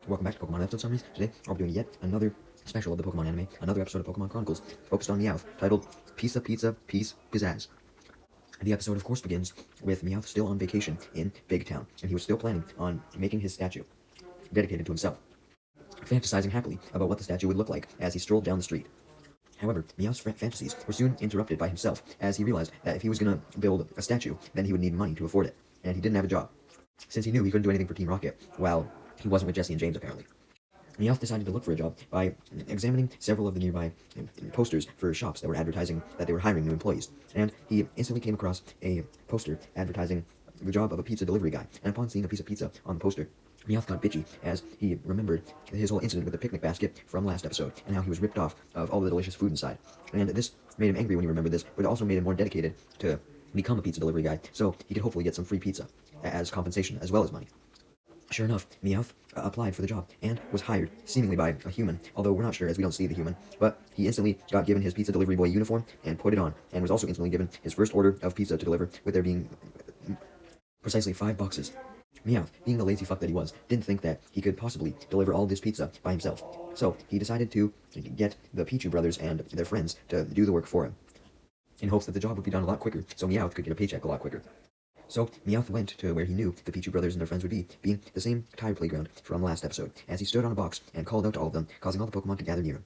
Welcome back to Pokemon Episode Summaries. Today, I'll be doing yet another special of the Pokemon anime, another episode of Pokemon Chronicles, focused on Meowth, titled Pizza Pizza Peace Pizzazz. The episode, of course, begins with Meowth still on vacation in Big Town, and he was still planning on making his statue, dedicated to himself, fantasizing happily about what the statue would look like as he strolled down the street. However, Meowth's fantasies were soon interrupted by himself, as he realized that if he was going to build a statue, then he would need money to afford it, and he didn't have a job, since he knew he couldn't do anything for Team Rocket, while he wasn't with Jesse and James, apparently. Meowth decided to look for a job by examining several of the nearby posters for shops that were advertising that they were hiring new employees, and he instantly came across a poster advertising the job of a pizza delivery guy, and upon seeing a piece of pizza on the poster, Meowth got bitchy as he remembered his whole incident with the picnic basket from last episode, and how he was ripped off of all the delicious food inside. And this made him angry when he remembered this, but it also made him more dedicated to become a pizza delivery guy, so he could hopefully get some free pizza as compensation as well as money. Sure enough, Meowth applied for the job and was hired, seemingly by a human, although we're not sure as we don't see the human, but he instantly got given his pizza delivery boy uniform and put it on, and was also instantly given his first order of pizza to deliver, with there being precisely 5 boxes. Meowth, being the lazy fuck that he was, didn't think that he could possibly deliver all this pizza by himself, so he decided to get the Pichu brothers and their friends to do the work for him, in hopes that the job would be done a lot quicker, so Meowth could get a paycheck a lot quicker. So, Meowth went to where he knew the Pichu brothers and their friends would be, being the same tire playground from last episode, as he stood on a box and called out to all of them, causing all the Pokemon to gather near him.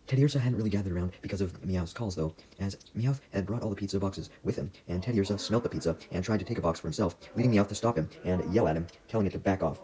Teddiursa hadn't really gathered around because of Meowth's calls, though, as Meowth had brought all the pizza boxes with him, and Teddiursa smelt the pizza and tried to take a box for himself, leading Meowth to stop him and yell at him, telling it to back off.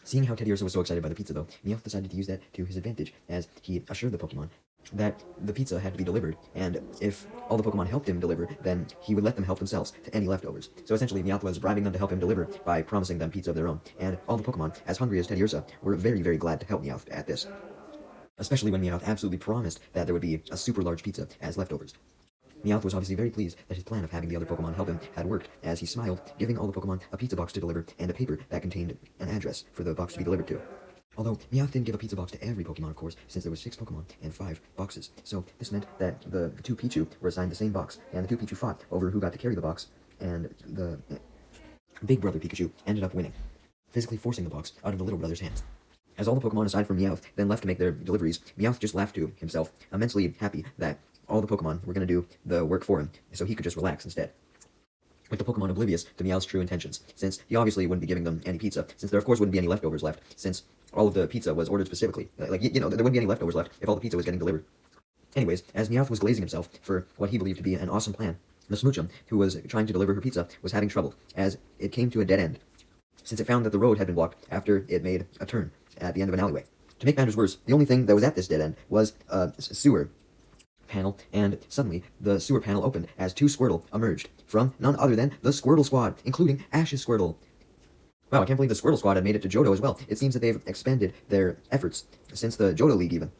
Seeing how Teddiursa was so excited by the pizza, though, Meowth decided to use that to his advantage, as he assured the Pokemon that the pizza had to be delivered, and if all the Pokemon helped him deliver, then he would let them help themselves to any leftovers. So essentially, Meowth was bribing them to help him deliver by promising them pizza of their own, and all the Pokemon, as hungry as Teddiursa, were very, very glad to help Meowth at this. Especially when Meowth absolutely promised that there would be a super large pizza as leftovers. Meowth was obviously very pleased that his plan of having the other Pokemon help him had worked, as he smiled, giving all the Pokemon a pizza box to deliver and a paper that contained an address for the box to be delivered to. Although, Meowth didn't give a pizza box to every Pokemon, of course, since there were 6 Pokemon and 5 boxes. So, this meant that the 2 Pichu were assigned the same box, and the 2 Pichu fought over who got to carry the box, and the big brother Pikachu ended up winning, physically forcing the box out of the little brother's hands. As all the Pokemon aside from Meowth then left to make their deliveries, Meowth just laughed to himself, immensely happy that all the Pokemon were going to do the work for him, so he could just relax instead. With the Pokemon oblivious to Meowth's true intentions, since he obviously wouldn't be giving them any pizza, since there of course wouldn't be any leftovers left, since all of the pizza was ordered specifically. There wouldn't be any leftovers left if all the pizza was getting delivered. Anyways, as Meowth was glazing himself for what he believed to be an awesome plan, the Smoochum, who was trying to deliver her pizza, was having trouble, as it came to a dead end, since it found that the road had been blocked after it made a turn at the end of an alleyway. To make matters worse, the only thing that was at this dead end was a sewer panel, and suddenly the sewer panel opened as 2 Squirtle emerged from none other than the Squirtle Squad, including Ash's Squirtle. Wow, I can't believe the Squirtle Squad had made it to Johto as well. It seems that they've expanded their efforts since the Johto League even.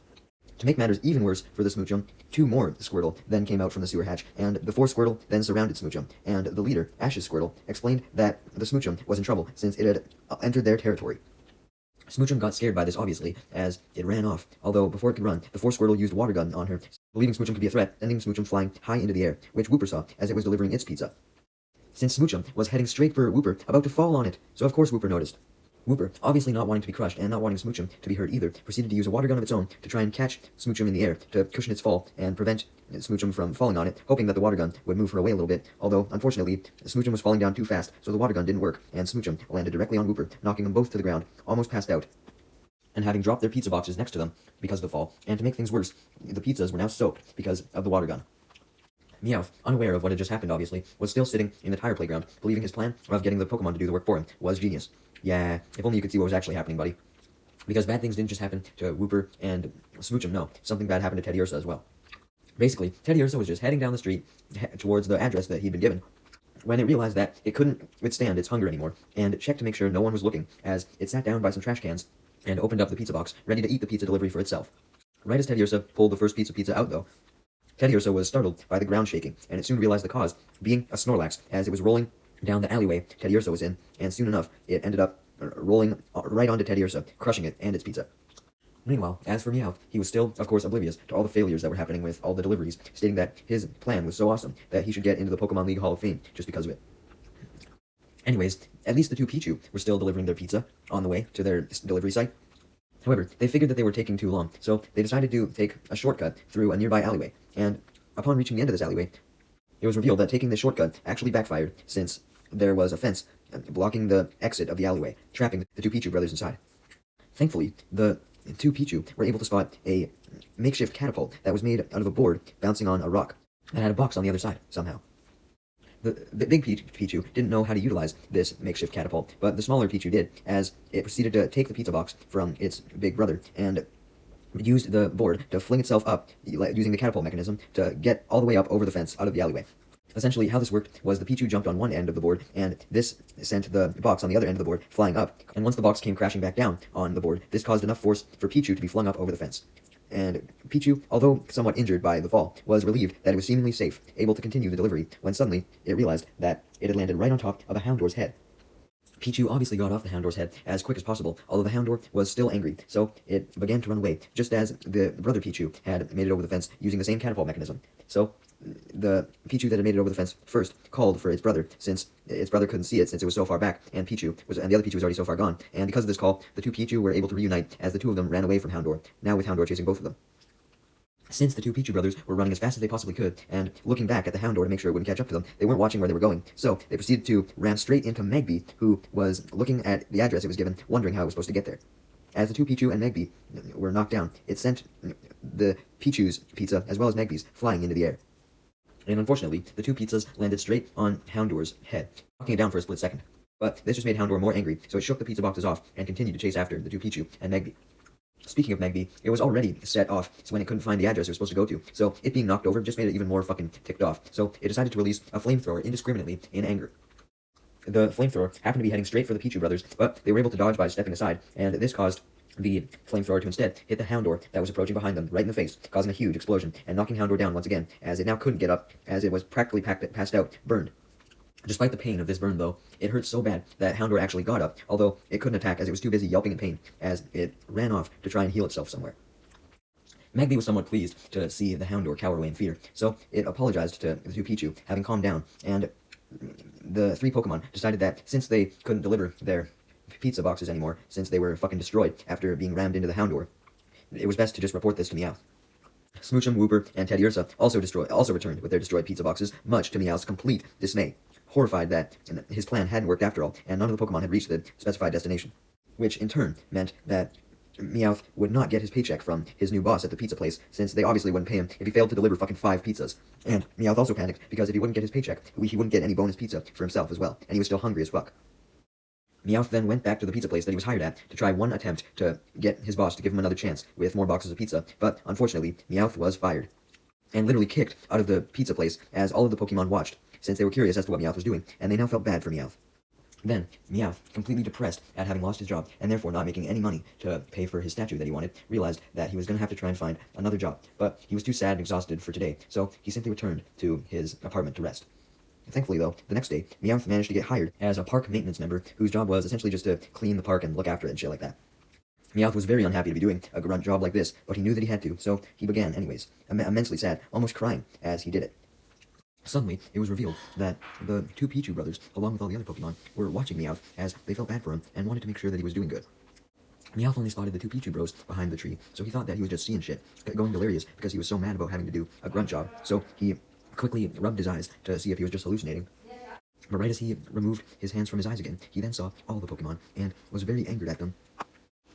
To make matters even worse for the Smoochum, 2 more Squirtle then came out from the sewer hatch, and the 4 Squirtle then surrounded Smoochum, and the leader, Ash's Squirtle, explained that the Smoochum was in trouble since it had entered their territory. Smoochum got scared by this, obviously, as it ran off, although before it could run, the 4 Squirtle used water gun on her, believing Smoochum could be a threat, sending Smoochum flying high into the air, which Wooper saw as it was delivering its pizza. Since Smoochum was heading straight for Wooper, about to fall on it, so of course Wooper noticed. Wooper, obviously not wanting to be crushed and not wanting Smoochum to be hurt either, proceeded to use a water gun of its own to try and catch Smoochum in the air to cushion its fall and prevent Smoochum from falling on it, hoping that the water gun would move her away a little bit, although, unfortunately, Smoochum was falling down too fast, so the water gun didn't work, and Smoochum landed directly on Wooper, knocking them both to the ground, almost passed out, and having dropped their pizza boxes next to them because of the fall, and to make things worse, the pizzas were now soaked because of the water gun. Meowth, unaware of what had just happened obviously, was still sitting in the tire playground, believing his plan of getting the Pokemon to do the work for him was genius. Yeah, if only you could see what was actually happening, buddy. Because bad things didn't just happen to Wooper and Smoochum, no. Something bad happened to Teddiursa as well. Basically, Teddiursa was just heading down the street towards the address that he'd been given, when it realized that it couldn't withstand its hunger anymore, and checked to make sure no one was looking, as it sat down by some trash cans and opened up the pizza box, ready to eat the pizza delivery for itself. Right as Teddiursa pulled the first pizza out, though, Teddiursa was startled by the ground shaking, and it soon realized the cause, being a Snorlax, as it was rolling down the alleyway Teddiursa was in, and soon enough, it ended up rolling right onto Teddiursa, crushing it and its pizza. Meanwhile, as for Meowth, he was still, of course, oblivious to all the failures that were happening with all the deliveries, stating that his plan was so awesome that he should get into the Pokemon League Hall of Fame just because of it. Anyways, at least the 2 Pichu were still delivering their pizza on the way to their delivery site, However, they figured that they were taking too long, so they decided to take a shortcut through a nearby alleyway, and upon reaching the end of this alleyway, it was revealed that taking this shortcut actually backfired, since there was a fence blocking the exit of the alleyway, trapping the two Pichu brothers inside. Thankfully, the two Pichu were able to spot a makeshift catapult that was made out of a board bouncing on a rock that had a box on the other side, somehow. The big Pichu didn't know how to utilize this makeshift catapult, but the smaller Pichu did, as it proceeded to take the pizza box from its big brother and used the board to fling itself up using the catapult mechanism to get all the way up over the fence out of the alleyway. Essentially, how this worked was the Pichu jumped on one end of the board, and this sent the box on the other end of the board flying up. And once the box came crashing back down on the board, this caused enough force for Pichu to be flung up over the fence. And Pichu, although somewhat injured by the fall, was relieved that it was seemingly safe, able to continue the delivery, when suddenly it realized that it had landed right on top of a Houndour's head. Pichu obviously got off the Houndour's head as quick as possible, although the Houndour was still angry, so it began to run away, just as the brother Pichu had made it over the fence using the same catapult mechanism. So the Pichu that had made it over the fence first called for its brother, since its brother couldn't see it since it was so far back, and the other Pichu was already so far gone. And because of this call, the two Pichu were able to reunite as the two of them ran away from Houndour, now with Houndour chasing both of them. Since the two Pichu brothers were running as fast as they possibly could, and looking back at the Houndour to make sure it wouldn't catch up to them, they weren't watching where they were going, so they proceeded to ram straight into Magby, who was looking at the address it was given, wondering how it was supposed to get there. As the two Pichu and Magby were knocked down, it sent the Pichu's pizza, as well as Magby's, flying into the air. And unfortunately, the two pizzas landed straight on Houndour's head, knocking it down for a split second. But this just made Houndour more angry, so it shook the pizza boxes off and continued to chase after the two Pichu and Magby. Speaking of Magby, it was already set off when it couldn't find the address it was supposed to go to, so it being knocked over just made it even more fucking ticked off, so it decided to release a flamethrower indiscriminately in anger. The flamethrower happened to be heading straight for the Pichu brothers, but they were able to dodge by stepping aside, and this caused the flamethrower to instead hit the Houndour that was approaching behind them right in the face, causing a huge explosion, and knocking Houndour down once again, as it now couldn't get up, as it was practically passed out, burned. Despite the pain of this burn, though, it hurt so bad that Houndour actually got up, although it couldn't attack as it was too busy yelping in pain, as it ran off to try and heal itself somewhere. Magby was somewhat pleased to see the Houndour cower away in fear, so it apologized to the two Pichu, having calmed down, and the three Pokemon decided that since they couldn't deliver their pizza boxes anymore, since they were fucking destroyed after being rammed into the Houndour, it was best to just report this to Meowth. Smoochum, Wooper, and Teddiursa also returned with their destroyed pizza boxes, much to Meowth's complete dismay, horrified that his plan hadn't worked after all, and none of the Pokemon had reached the specified destination, which in turn meant that Meowth would not get his paycheck from his new boss at the pizza place, since they obviously wouldn't pay him if he failed to deliver fucking 5 pizzas. And Meowth also panicked, because if he wouldn't get his paycheck, he wouldn't get any bonus pizza for himself as well, and he was still hungry as fuck. Meowth then went back to the pizza place that he was hired at to try one attempt to get his boss to give him another chance with more boxes of pizza, but unfortunately, Meowth was fired, and literally kicked out of the pizza place as all of the Pokemon watched, since they were curious as to what Meowth was doing, and they now felt bad for Meowth. Then, Meowth, completely depressed at having lost his job, and therefore not making any money to pay for his statue that he wanted, realized that he was going to have to try and find another job, but he was too sad and exhausted for today, so he simply returned to his apartment to rest. Thankfully, though, the next day, Meowth managed to get hired as a park maintenance member, whose job was essentially just to clean the park and look after it and shit like that. Meowth was very unhappy to be doing a grunt job like this, but he knew that he had to, so he began anyways, immensely sad, almost crying as he did it. Suddenly, it was revealed that the two Pichu brothers, along with all the other Pokemon, were watching Meowth as they felt bad for him and wanted to make sure that he was doing good. Meowth only spotted the two Pichu bros behind the tree, so he thought that he was just seeing shit, going delirious because he was so mad about having to do a grunt job, so he quickly rubbed his eyes to see if he was just hallucinating. But right as he removed his hands from his eyes again, he then saw all the Pokemon, and was very angered at them,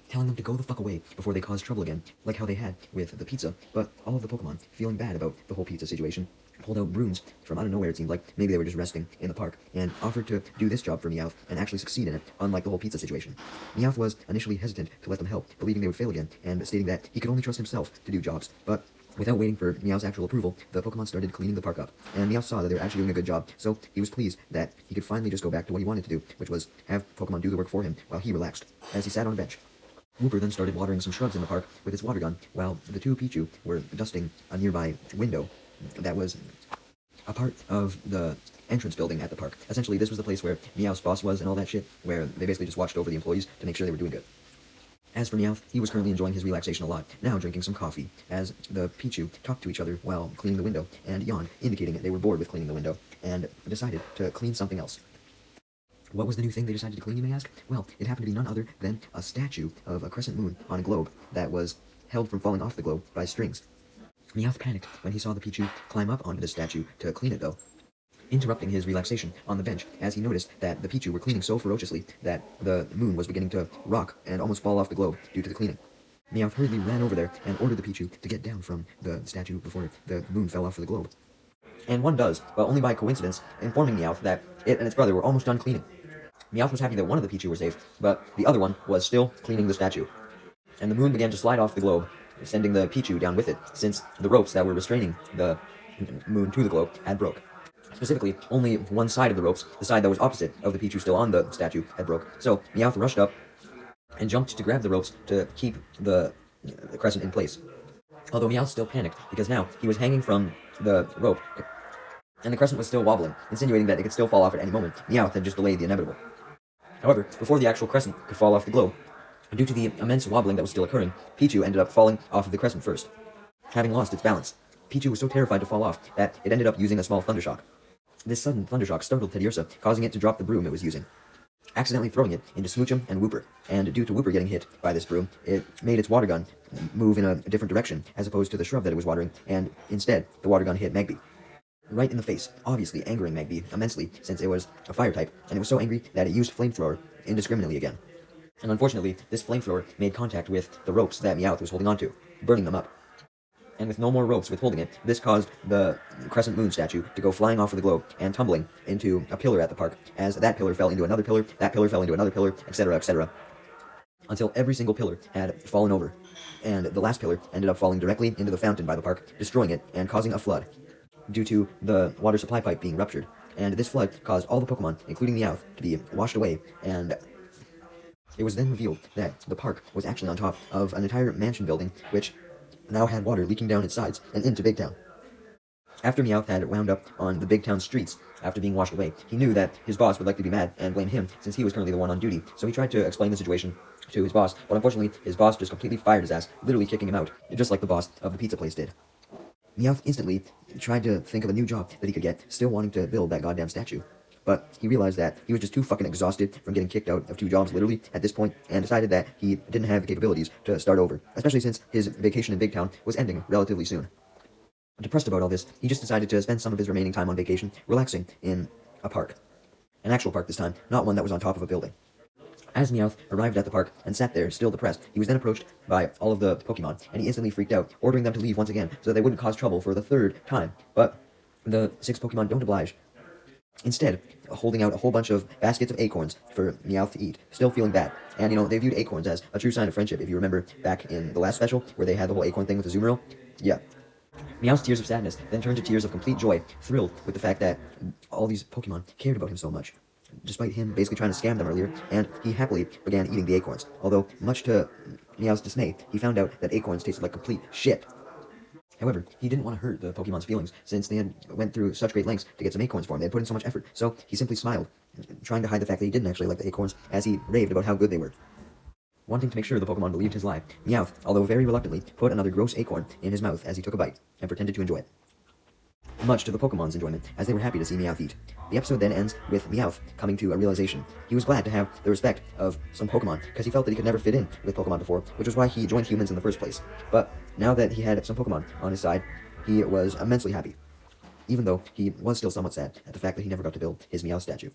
telling them to go the fuck away before they caused trouble again, like how they had with the pizza. But all of the Pokemon, feeling bad about the whole pizza situation, pulled out brooms from out of nowhere, it seemed like. Maybe they were just resting in the park, and offered to do this job for Meowth and actually succeed in it, unlike the whole pizza situation. Meowth was initially hesitant to let them help, believing they would fail again, and stating that he could only trust himself to do jobs, but without waiting for Meowth's actual approval, the Pokemon started cleaning the park up, and Meowth saw that they were actually doing a good job, so he was pleased that he could finally just go back to what he wanted to do, which was have Pokemon do the work for him while he relaxed, as he sat on a bench. Wooper then started watering some shrubs in the park with his water gun, while the two Pichu were dusting a nearby window that was a part of the entrance building at the park. Essentially, this was the place where Meowth's boss was and all that shit, where they basically just watched over the employees to make sure they were doing good. As for Meowth, he was currently enjoying his relaxation a lot, now drinking some coffee, as the Pichu talked to each other while cleaning the window, and yawned, indicating that they were bored with cleaning the window, and decided to clean something else. What was the new thing they decided to clean, you may ask? Well, it happened to be none other than a statue of a crescent moon on a globe that was held from falling off the globe by strings. Meowth panicked when he saw the Pichu climb up onto the statue to clean it, though, interrupting his relaxation on the bench as he noticed that the Pichu were cleaning so ferociously that the moon was beginning to rock and almost fall off the globe due to the cleaning. Meowth hurriedly ran over there and ordered the Pichu to get down from the statue before the moon fell off of the globe. And one does, but only by coincidence, informing Meowth that it and its brother were almost done cleaning. Meowth was happy that one of the Pichu were safe, but the other one was still cleaning the statue. And the moon began to slide off the globe, sending the Pichu down with it, since the ropes that were restraining the moon to the globe had broke. Specifically, only one side of the ropes, the side that was opposite of the Pichu still on the statue, had broke. So Meowth rushed up and jumped to grab the ropes to keep the crescent in place. Although Meowth still panicked, because now he was hanging from the rope, and the crescent was still wobbling, insinuating that it could still fall off at any moment. Meowth had just delayed the inevitable. However, before the actual crescent could fall off the globe, due to the immense wobbling that was still occurring, Pichu ended up falling off of the crescent first. Having lost its balance, Pichu was so terrified to fall off that it ended up using a small thundershock. This sudden thundershock startled Teddiursa, causing it to drop the broom it was using, accidentally throwing it into Smoochum and Whooper, and due to Whooper getting hit by this broom, it made its water gun move in a different direction as opposed to the shrub that it was watering, and instead, the water gun hit Magby right in the face, obviously angering Magby immensely since it was a fire type, and it was so angry that it used Flamethrower indiscriminately again. And unfortunately, this Flamethrower made contact with the ropes that Meowth was holding onto, burning them up. And with no more ropes withholding it, this caused the crescent moon statue to go flying off of the globe and tumbling into a pillar at the park, as that pillar fell into another pillar, that pillar fell into another pillar, etc., until every single pillar had fallen over, and the last pillar ended up falling directly into the fountain by the park, destroying it and causing a flood, due to the water supply pipe being ruptured. And this flood caused all the Pokemon, including Meowth, to be washed away, and it was then revealed that the park was actually on top of an entire mansion building, which now had water leaking down its sides and into Big Town. After Meowth had wound up on the Big Town streets after being washed away, he knew that his boss would likely be mad and blame him since he was currently the one on duty, so he tried to explain the situation to his boss, but unfortunately his boss just completely fired his ass, literally kicking him out, just like the boss of the pizza place did. Meowth instantly tried to think of a new job that he could get, still wanting to build that goddamn statue. But he realized that he was just too fucking exhausted from getting kicked out of 2 jobs literally at this point, and decided that he didn't have the capabilities to start over, especially since his vacation in Big Town was ending relatively soon. Depressed about all this, he just decided to spend some of his remaining time on vacation relaxing in a park. An actual park this time, not one that was on top of a building. As Meowth arrived at the park and sat there, still depressed, he was then approached by all of the Pokemon, and he instantly freaked out, ordering them to leave once again so that they wouldn't cause trouble for the 3rd time. But the 6 Pokemon don't oblige, instead holding out a whole bunch of baskets of acorns for Meowth to eat, still feeling bad. And, they viewed acorns as a true sign of friendship, if you remember back in the last special, where they had the whole acorn thing with the Azumarill. Yeah. Meowth's tears of sadness then turned to tears of complete joy, thrilled with the fact that all these Pokemon cared about him so much, despite him basically trying to scam them earlier, and he happily began eating the acorns, although, much to Meowth's dismay, he found out that acorns tasted like complete shit. However, he didn't want to hurt the Pokemon's feelings, since they had went through such great lengths to get some acorns for him. They had put in so much effort, so he simply smiled, trying to hide the fact that he didn't actually like the acorns, as he raved about how good they were. Wanting to make sure the Pokemon believed his lie, Meowth, although very reluctantly, put another gross acorn in his mouth as he took a bite, and pretended to enjoy it. Much to the Pokemon's enjoyment, as they were happy to see Meowth eat. The episode then ends with Meowth coming to a realization. He was glad to have the respect of some Pokemon, because he felt that he could never fit in with Pokemon before, which was why he joined humans in the first place. But now that he had some Pokemon on his side, he was immensely happy, even though he was still somewhat sad at the fact that he never got to build his Meowth statue.